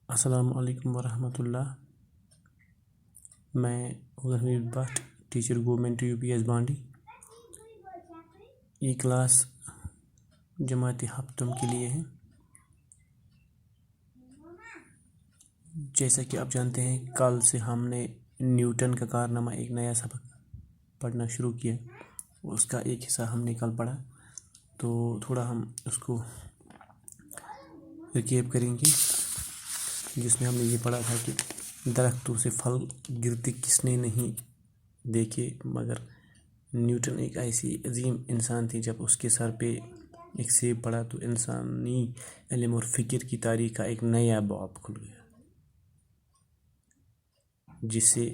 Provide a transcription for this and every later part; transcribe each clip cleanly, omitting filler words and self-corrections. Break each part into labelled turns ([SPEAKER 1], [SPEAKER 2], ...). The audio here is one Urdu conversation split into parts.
[SPEAKER 1] السلام علیکم ورحمۃ اللہ. میں عمر حمید بٹ ٹیچر گورنمنٹ UPS بانڈی. یہ کلاس جماعت ہفتم کے لیے ہے. جیسا کہ آپ جانتے ہیں کل سے ہم نے نیوٹن کا کارنامہ ایک نیا سبق پڑھنا شروع کیا. اس کا ایک حصہ ہم نے کل پڑھا تو تھوڑا ہم اس کو ریکیپ کریں گے، جس میں ہم نے یہ پڑھا تھا کہ درختوں سے پھل گرتے کس نے نہیں دیکھے، مگر نیوٹن ایک ایسی عظیم انسان تھی. جب اس کے سر پہ ایک سیب پڑا تو انسانی علم اور فکر کی تاریخ کا ایک نیا باب کھل گیا، جس سے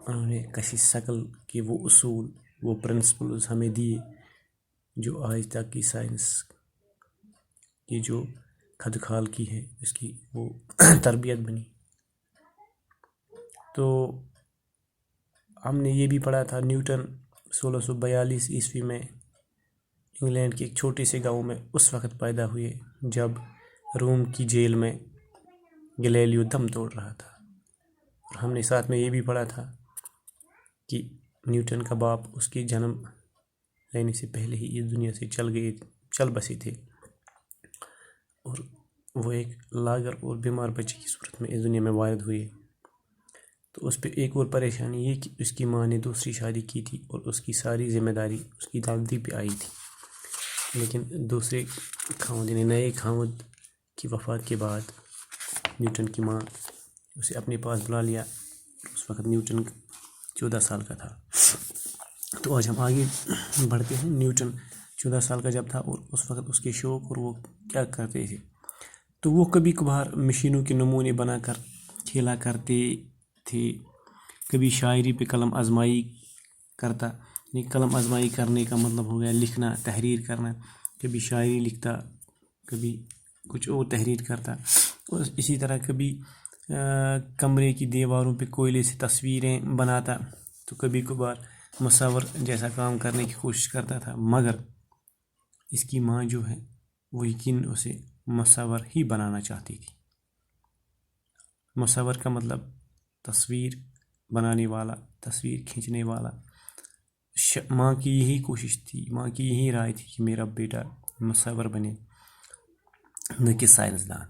[SPEAKER 1] انہوں نے کشی شکل کے وہ اصول، وہ پرنسپلز ہمیں دیے جو آج تک کی سائنس کی جو خدخال کی ہے اس کی وہ تربیت بنی. تو ہم نے یہ بھی پڑھا تھا نیوٹن 1642 میں انگلینڈ کے ایک چھوٹے سے گاؤں میں اس وقت پیدا ہوئے جب روم کی جیل میں گلیلیو دم توڑ رہا تھا. اور ہم نے ساتھ میں یہ بھی پڑھا تھا کہ نیوٹن کا باپ اس کے جنم لینے سے پہلے ہی اس دنیا سے چل بسے تھے، اور وہ ایک لاغر اور بیمار بچے کی صورت میں اس دنیا میں وارد ہوئے. تو اس پہ ایک اور پریشانی یہ کہ اس کی ماں نے دوسری شادی کی تھی اور اس کی ساری ذمہ داری اس کی دادی پہ آئی تھی. لیکن دوسرے خاوند یعنی نئے خاوند کی وفات کے بعد نیوٹن کی ماں اسے اپنے پاس بلا لیا. اس وقت نیوٹن 14 سال کا تھا. تو آج ہم آگے بڑھتے ہیں. نیوٹن 14 سال کا جب تھا اور اس وقت اس کے شوق اور وہ کیا کرتے تھے، تو وہ کبھی کبھار مشینوں کے نمونے بنا کر کھیلا کرتے تھے. کبھی شاعری پہ قلم آزمائی کرتا، یعنی قلم آزمائی کرنے کا مطلب ہو گیا لکھنا، تحریر کرنا. کبھی شاعری لکھتا، کبھی کچھ اور تحریر کرتا. اور اسی طرح کبھی کمرے کی دیواروں پہ کوئلے سے تصویریں بناتا، تو کبھی کبھار مصور جیسا کام کرنے کی کوشش کرتا تھا. مگر اس کی ماں جو ہے وہ یقین اسے مصور ہی بنانا چاہتی تھی. مصور کا مطلب تصویر بنانے والا، تصویر کھینچنے والا. ماں کی یہی کوشش تھی، ماں کی یہی رائے تھی کہ میرا بیٹا مصور بنے، نہ کہ سائنسدان.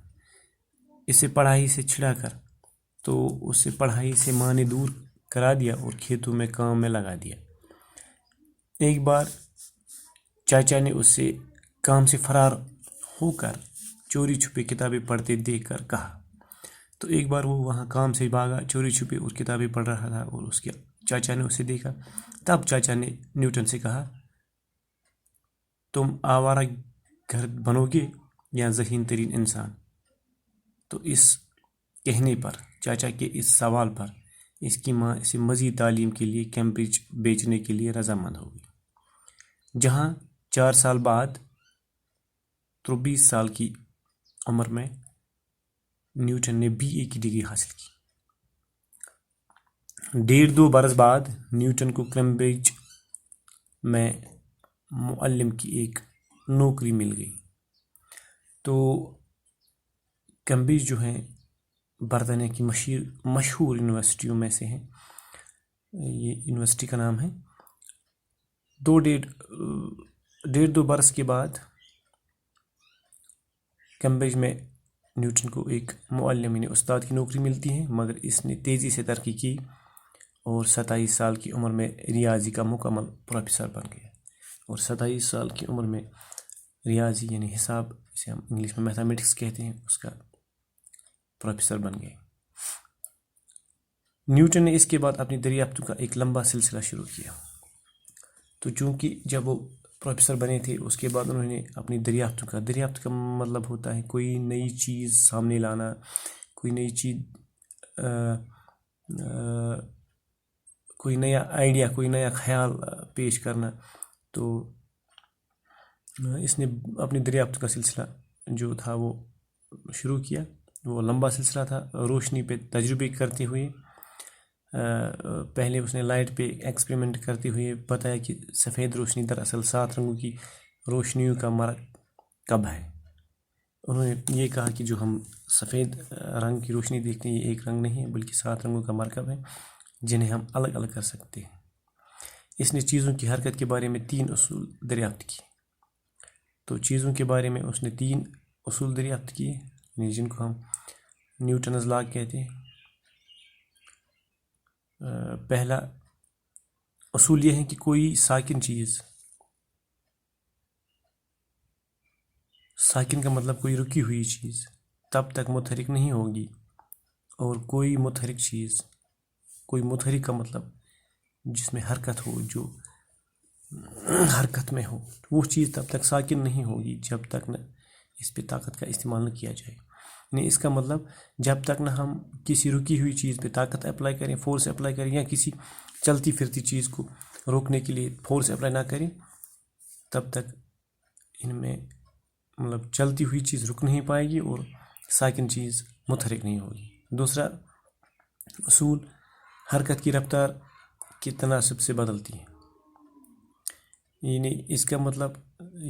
[SPEAKER 1] اسے پڑھائی سے چھڑا کر تو اسے پڑھائی سے ماں نے دور کرا دیا اور کھیتوں میں کام میں لگا دیا. ایک بار چاچا نے اسے کام سے فرار ہو کر چوری چھپے کتابیں پڑھتے دیکھ کر کہا. تو ایک بار وہ وہاں کام سے بھاگا چوری چھپے اور کتابیں پڑھ رہا تھا اور اس کے چاچا نے اسے دیکھا. تب چاچا نے نیوٹن سے کہا، تم آوارہ گرد بنو گے یا ذہین ترین انسان؟ تو اس کہنے پر، چاچا کے اس سوال پر، اس کی ماں اسے مزید تعلیم کے لیے کیمبرج بھیجنے کے لیے رضامند ہو گئی، جہاں 4 سال بعد 23 سال کی عمر میں نیوٹن نے BA کی ڈگری حاصل کی. 1.5-2 برس بعد نیوٹن کو کیمبرج میں معلم کی ایک نوکری مل گئی. تو کیمبرج جو ہے برطانیہ کی مشہور یونیورسٹیوں میں سے ہے. یہ یونیورسٹی کا نام ہے. 1.5-2 برس کے بعد کیمبرج میں نیوٹن کو ایک معلم یعنی استاد کی نوکری ملتی ہے، مگر اس نے تیزی سے ترقی کی اور 27 سال کی عمر میں ریاضی کا مکمل پروفیسر بن گیا. اور 27 سال کی عمر میں ریاضی یعنی حساب، جسے ہم انگلش میں میتھمیٹکس کہتے ہیں، اس کا پروفیسر بن گئے. نیوٹن نے اس کے بعد اپنی دریافتوں کا ایک لمبا سلسلہ شروع کیا. تو چونکہ جب وہ پروفیسر بنے تھے اس کے بعد انہوں نے اپنی دریافت کا مطلب ہوتا ہے کوئی نئی چیز سامنے لانا، کوئی نئی چیز، کوئی نیا آئیڈیا، کوئی نیا خیال پیش کرنا. تو اس نے اپنی دریافت کا سلسلہ جو تھا وہ شروع کیا. وہ لمبا سلسلہ تھا. روشنی پہ تجربے کرتے ہوئے پہلے اس نے لائٹ پہ ایکسپریمنٹ کرتے ہوئے بتایا کہ سفید روشنی دراصل 7 رنگوں کی روشنیوں کا مرکب ہے. انہوں نے یہ کہا کہ جو ہم سفید رنگ کی روشنی دیکھتے ہیں یہ ایک رنگ نہیں ہے بلکہ 7 رنگوں کا مرکب ہے جنہیں ہم الگ الگ کر سکتے ہیں۔ اس نے چیزوں کی حرکت کے بارے میں 3 اصول دریافت کیے۔ تو چیزوں کے بارے میں اس نے 3 اصول دریافت کیے، یعنی جن کو ہم نیوٹنز لا کہتے ہیں۔ پہلا اصول یہ ہے کہ کوئی ساکن چیز، ساکن کا مطلب کوئی رکی ہوئی چیز، تب تک متحرک نہیں ہوگی، اور کوئی متحرک چیز، کوئی متحرک کا مطلب جس میں حرکت ہو، جو حرکت میں ہو، وہ چیز تب تک ساکن نہیں ہوگی جب تک نہ اس پہ طاقت کا استعمال نہ کیا جائے۔ یعنی اس کا مطلب جب تک نہ ہم کسی رکی ہوئی چیز پہ طاقت اپلائی کریں، فورس اپلائی کریں، یا کسی چلتی پھرتی چیز کو روکنے کے لیے فورس اپلائی نہ کریں، تب تک ان میں مطلب چلتی ہوئی چیز رک نہیں پائے گی اور ساکن چیز متحرک نہیں ہوگی۔ دوسرا اصول حرکت کی رفتار کے تناسب سے بدلتی ہے، یعنی اس کا مطلب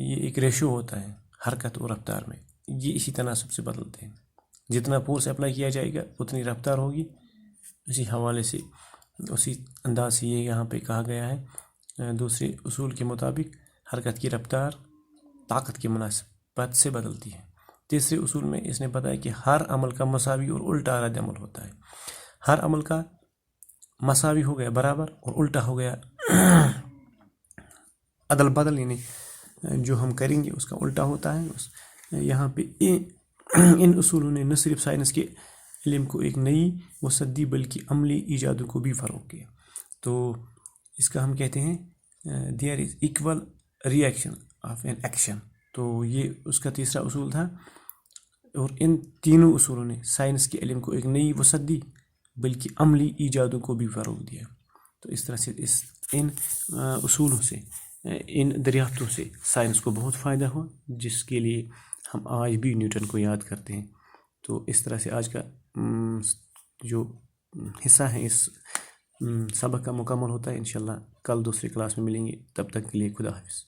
[SPEAKER 1] یہ ایک ریشو ہوتا ہے حرکت اور رفتار میں، یہ اسی تناسب سے بدلتے ہیں۔ جتنا فورس اپلائی کیا جائے گا اتنی رفتار ہوگی۔ اسی حوالے سے، اسی انداز سے یہ یہاں پہ کہا گیا ہے دوسرے اصول کے مطابق حرکت کی رفتار طاقت کی مناسبت سے بدلتی ہے۔ تیسرے اصول میں اس نے بتایا کہ ہر عمل کا مساوی اور الٹا رد عمل ہوتا ہے۔ ہر عمل کا مساوی ہو گیا برابر، اور الٹا ہو گیا عدل بدل، یعنی جو ہم کریں گے اس کا الٹا ہوتا ہے۔ یہاں پہ ان اصولوں نے نہ صرف سائنس کے علم کو ایک نئی وسعت دی بلکہ عملی ایجادوں کو بھی فروغ دیا۔ تو اس کا ہم کہتے ہیں there is equal reaction of an action. تو یہ اس کا تیسرا اصول تھا، اور ان تینوں اصولوں نے سائنس کے علم کو ایک نئی وسعت دی بلکہ عملی ایجادوں کو بھی فروغ دیا۔ تو اس طرح سے ان اصولوں سے، ان دریافتوں سے سائنس کو بہت فائدہ ہوا، جس کے لیے ہم آج بھی نیوٹن کو یاد کرتے ہیں۔ تو اس طرح سے آج کا جو حصہ ہے اس سبق کا مکمل ہوتا ہے۔ انشاءاللہ کل دوسری کلاس میں ملیں گے، تب تک کے لیے خدا حافظ۔